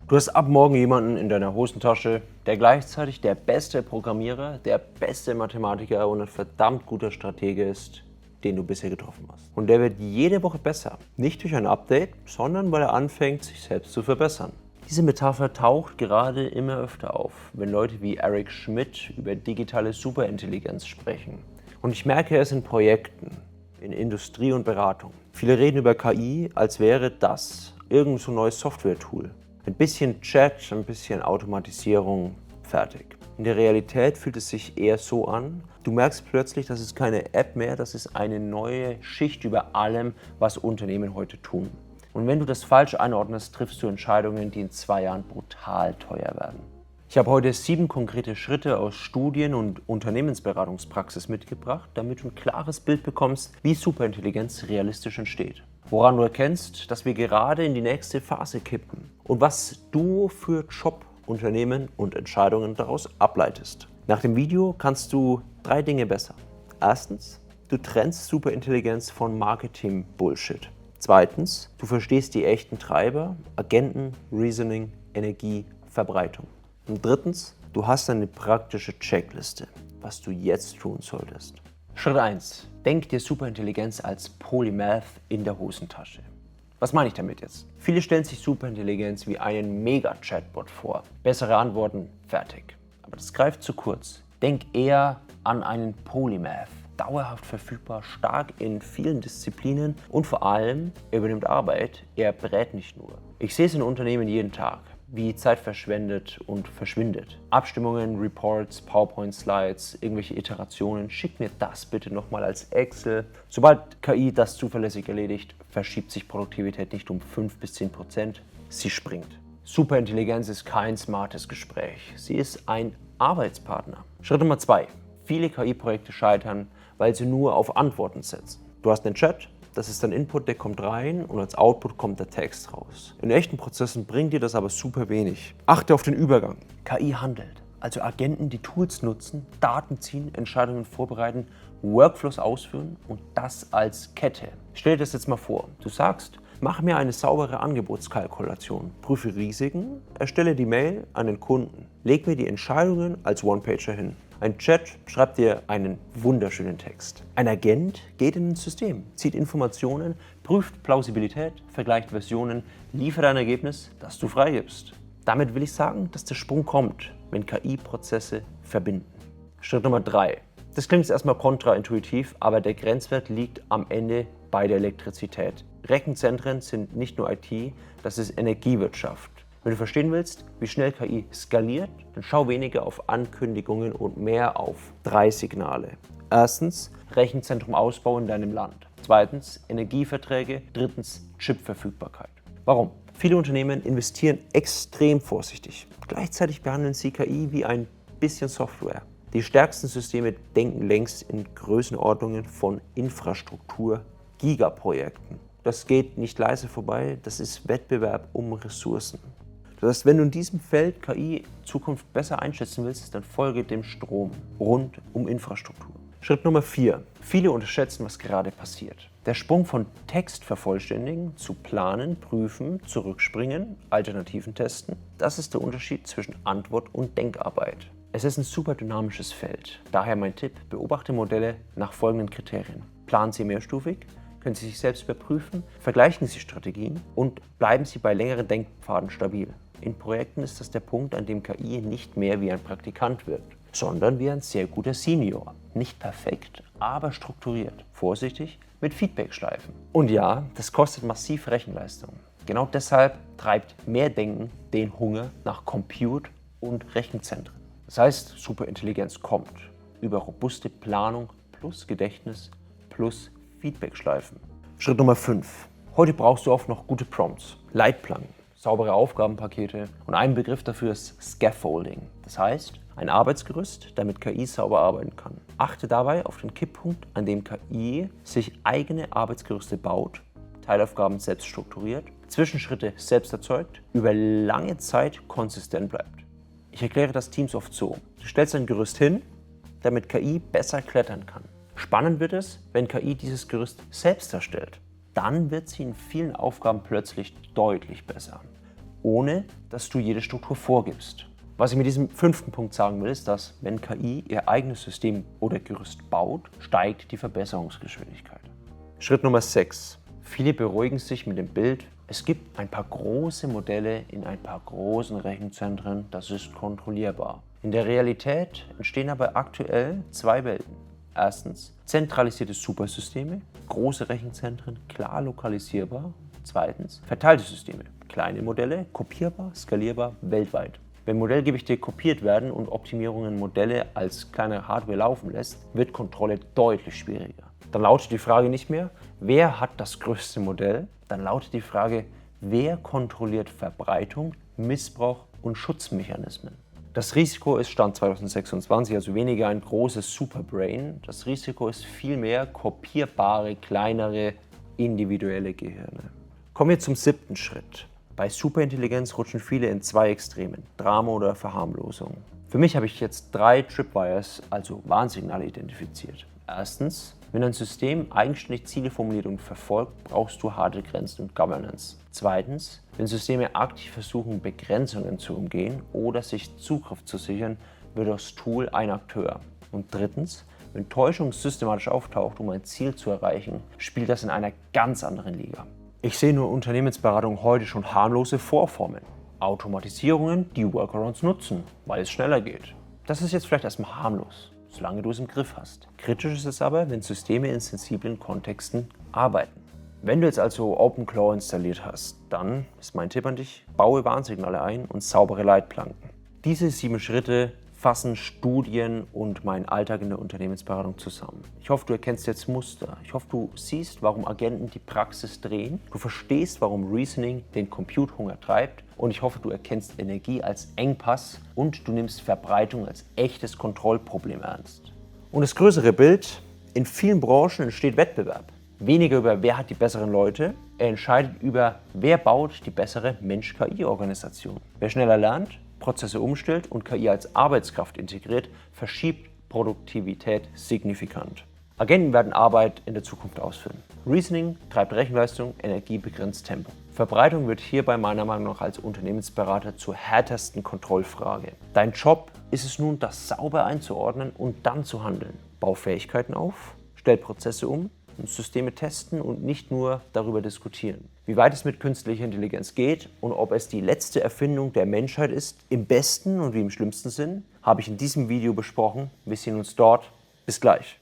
Du hast ab morgen jemanden in deiner Hosentasche, der gleichzeitig der beste Programmierer, der beste Mathematiker und ein verdammt guter Stratege ist, den du bisher getroffen hast. Und der wird jede Woche besser. Nicht durch ein Update, sondern weil er anfängt, sich selbst zu verbessern. Diese Metapher taucht gerade immer öfter auf, wenn Leute wie Eric Schmidt über digitale Superintelligenz sprechen. Und ich merke es in Projekten, in Industrie und Beratung. Viele reden über KI, als wäre das irgend so ein neues Software-Tool. Ein bisschen Chat, ein bisschen Automatisierung, fertig. In der Realität fühlt es sich eher so an, du merkst plötzlich, das ist keine App mehr, das ist eine neue Schicht über allem, was Unternehmen heute tun. Und wenn du das falsch einordnest, triffst du Entscheidungen, die in 2 Jahren brutal teuer werden. Ich habe heute 7 konkrete Schritte aus Studien- und Unternehmensberatungspraxis mitgebracht, damit du ein klares Bild bekommst, wie Superintelligenz realistisch entsteht. Woran du erkennst, dass wir gerade in die nächste Phase kippen und was du für Job, Unternehmen und Entscheidungen daraus ableitest. Nach dem Video kannst du 3 Dinge besser. Erstens, du trennst Superintelligenz von Marketing-Bullshit. Zweitens, du verstehst die echten Treiber, Agenten, Reasoning, Energie, Verbreitung. Und drittens, du hast eine praktische Checkliste, was du jetzt tun solltest. Schritt 1. Denk dir Superintelligenz als Polymath in der Hosentasche. Was meine ich damit jetzt? Viele stellen sich Superintelligenz wie einen Mega-Chatbot vor. Bessere Antworten, fertig. Aber das greift zu kurz. Denk eher an einen Polymath. Dauerhaft verfügbar, stark in vielen Disziplinen und vor allem, er übernimmt Arbeit, er berät nicht nur. Ich sehe es in Unternehmen jeden Tag, wie Zeit verschwendet und verschwindet. Abstimmungen, Reports, PowerPoint-Slides, irgendwelche Iterationen, schick mir das bitte nochmal als Excel. Sobald KI das zuverlässig erledigt, verschiebt sich Produktivität nicht um 5-10%, sie springt. Superintelligenz ist kein smartes Gespräch, sie ist ein Arbeitspartner. Schritt Nummer 2. Viele KI-Projekte scheitern, weil sie nur auf Antworten setzen. Du hast einen Chat, das ist dein Input, der kommt rein und als Output kommt der Text raus. In echten Prozessen bringt dir das aber super wenig. Achte auf den Übergang. KI handelt, also Agenten, die Tools nutzen, Daten ziehen, Entscheidungen vorbereiten, Workflows ausführen und das als Kette. Stell dir das jetzt mal vor. Du sagst, mach mir eine saubere Angebotskalkulation, prüfe Risiken, erstelle die Mail an den Kunden, leg mir die Entscheidungen als One-Pager hin. Ein Chat schreibt dir einen wunderschönen Text. Ein Agent geht in ein System, zieht Informationen, prüft Plausibilität, vergleicht Versionen, liefert ein Ergebnis, das du freigibst. Damit will ich sagen, dass der Sprung kommt, wenn KI-Prozesse verbinden. Schritt Nummer 3. Das klingt jetzt erstmal kontraintuitiv, aber der Grenzwert liegt am Ende bei der Elektrizität. Rechenzentren sind nicht nur IT, das ist Energiewirtschaft. Wenn du verstehen willst, wie schnell KI skaliert, dann schau weniger auf Ankündigungen und mehr auf 3 Signale. Erstens, Rechenzentrum-Ausbau in deinem Land. Zweitens, Energieverträge. Drittens, Chipverfügbarkeit. Warum? Viele Unternehmen investieren extrem vorsichtig. Gleichzeitig behandeln sie KI wie ein bisschen Software. Die stärksten Systeme denken längst in Größenordnungen von Infrastruktur, Gigaprojekten. Das geht nicht leise vorbei, das ist Wettbewerb um Ressourcen. Das heißt, wenn du in diesem Feld KI in Zukunft besser einschätzen willst, dann folge dem Strom rund um Infrastruktur. Schritt Nummer 4. Viele unterschätzen, was gerade passiert. Der Sprung von Text vervollständigen zu planen, prüfen, zurückspringen, Alternativen testen, das ist der Unterschied zwischen Antwort und Denkarbeit. Es ist ein super dynamisches Feld. Daher mein Tipp, beobachte Modelle nach folgenden Kriterien. Planen Sie mehrstufig, können Sie sich selbst überprüfen, vergleichen Sie Strategien und bleiben Sie bei längeren Denkpfaden stabil. In Projekten ist das der Punkt, an dem KI nicht mehr wie ein Praktikant wirkt, sondern wie ein sehr guter Senior. Nicht perfekt, aber strukturiert. Vorsichtig, mit Feedbackschleifen. Und ja, das kostet massiv Rechenleistung. Genau deshalb treibt mehr Denken den Hunger nach Compute und Rechenzentren. Das heißt, Superintelligenz kommt über robuste Planung plus Gedächtnis plus Feedbackschleifen. Schritt Nummer 5. Heute brauchst du oft noch gute Prompts, Leitplanken, saubere Aufgabenpakete und ein Begriff dafür ist Scaffolding. Das heißt, ein Arbeitsgerüst, damit KI sauber arbeiten kann. Achte dabei auf den Kipppunkt, an dem KI sich eigene Arbeitsgerüste baut, Teilaufgaben selbst strukturiert, Zwischenschritte selbst erzeugt, über lange Zeit konsistent bleibt. Ich erkläre das Teams oft so. Du stellst ein Gerüst hin, damit KI besser klettern kann. Spannend wird es, wenn KI dieses Gerüst selbst erstellt. Dann wird sie in vielen Aufgaben plötzlich deutlich besser. ohne dass du jede Struktur vorgibst. Was ich mit diesem 5. Punkt sagen will, ist, dass wenn KI ihr eigenes System oder Gerüst baut, steigt die Verbesserungsgeschwindigkeit. Schritt Nummer 6. Viele beruhigen sich mit dem Bild, es gibt ein paar große Modelle in ein paar großen Rechenzentren, das ist kontrollierbar. In der Realität entstehen aber aktuell 2 Welten. Erstens zentralisierte Supersysteme, große Rechenzentren, klar lokalisierbar. Zweitens verteilte Systeme, kleine Modelle, kopierbar, skalierbar, weltweit. Wenn Modellgewichte kopiert werden und Optimierungen Modelle als kleine Hardware laufen lässt, wird Kontrolle deutlich schwieriger. Dann lautet die Frage nicht mehr, wer hat das größte Modell? Dann lautet die Frage, wer kontrolliert Verbreitung, Missbrauch und Schutzmechanismen? Das Risiko ist Stand 2026 also weniger ein großes Superbrain. Das Risiko ist vielmehr kopierbare, kleinere, individuelle Gehirne. Kommen wir zum 7. Schritt. Bei Superintelligenz rutschen viele in 2 Extremen, Drama oder Verharmlosung. Für mich habe ich jetzt 3 Tripwires, also Warnsignale, identifiziert. Erstens, wenn ein System eigenständig Ziele formuliert und verfolgt, brauchst du harte Grenzen und Governance. Zweitens, wenn Systeme aktiv versuchen, Begrenzungen zu umgehen oder sich Zugriff zu sichern, wird das Tool ein Akteur. Und drittens, wenn Täuschung systematisch auftaucht, um ein Ziel zu erreichen, spielt das in einer ganz anderen Liga. Ich sehe nur Unternehmensberatung heute schon harmlose Vorformen. Automatisierungen, die Workarounds nutzen, weil es schneller geht. Das ist jetzt vielleicht erstmal harmlos, solange du es im Griff hast. Kritisch ist es aber, wenn Systeme in sensiblen Kontexten arbeiten. Wenn du jetzt also OpenClaw installiert hast, dann ist mein Tipp an dich, baue Warnsignale ein und saubere Leitplanken. Diese 7 Schritte fassen Studien und meinen Alltag in der Unternehmensberatung zusammen. Ich hoffe, du erkennst jetzt Muster. Ich hoffe, du siehst, warum Agenten die Praxis drehen. Du verstehst, warum Reasoning den Compute-Hunger treibt. Und ich hoffe, du erkennst Energie als Engpass und du nimmst Verbreitung als echtes Kontrollproblem ernst. Und das größere Bild, in vielen Branchen entsteht Wettbewerb. Weniger über wer hat die besseren Leute, er entscheidet über wer baut die bessere Mensch-KI-Organisation. Wer schneller lernt, Prozesse umstellt und KI als Arbeitskraft integriert, verschiebt Produktivität signifikant. Agenten werden Arbeit in der Zukunft ausführen. Reasoning treibt Rechenleistung, Energie begrenzt Tempo. Verbreitung wird hierbei meiner Meinung nach als Unternehmensberater zur härtesten Kontrollfrage. Dein Job ist es nun, das sauber einzuordnen und dann zu handeln. Bau Fähigkeiten auf, stell Prozesse um und Systeme testen und nicht nur darüber diskutieren. Wie weit es mit künstlicher Intelligenz geht und ob es die letzte Erfindung der Menschheit ist, im besten und wie im schlimmsten Sinn, habe ich in diesem Video besprochen. Wir sehen uns dort. Bis gleich.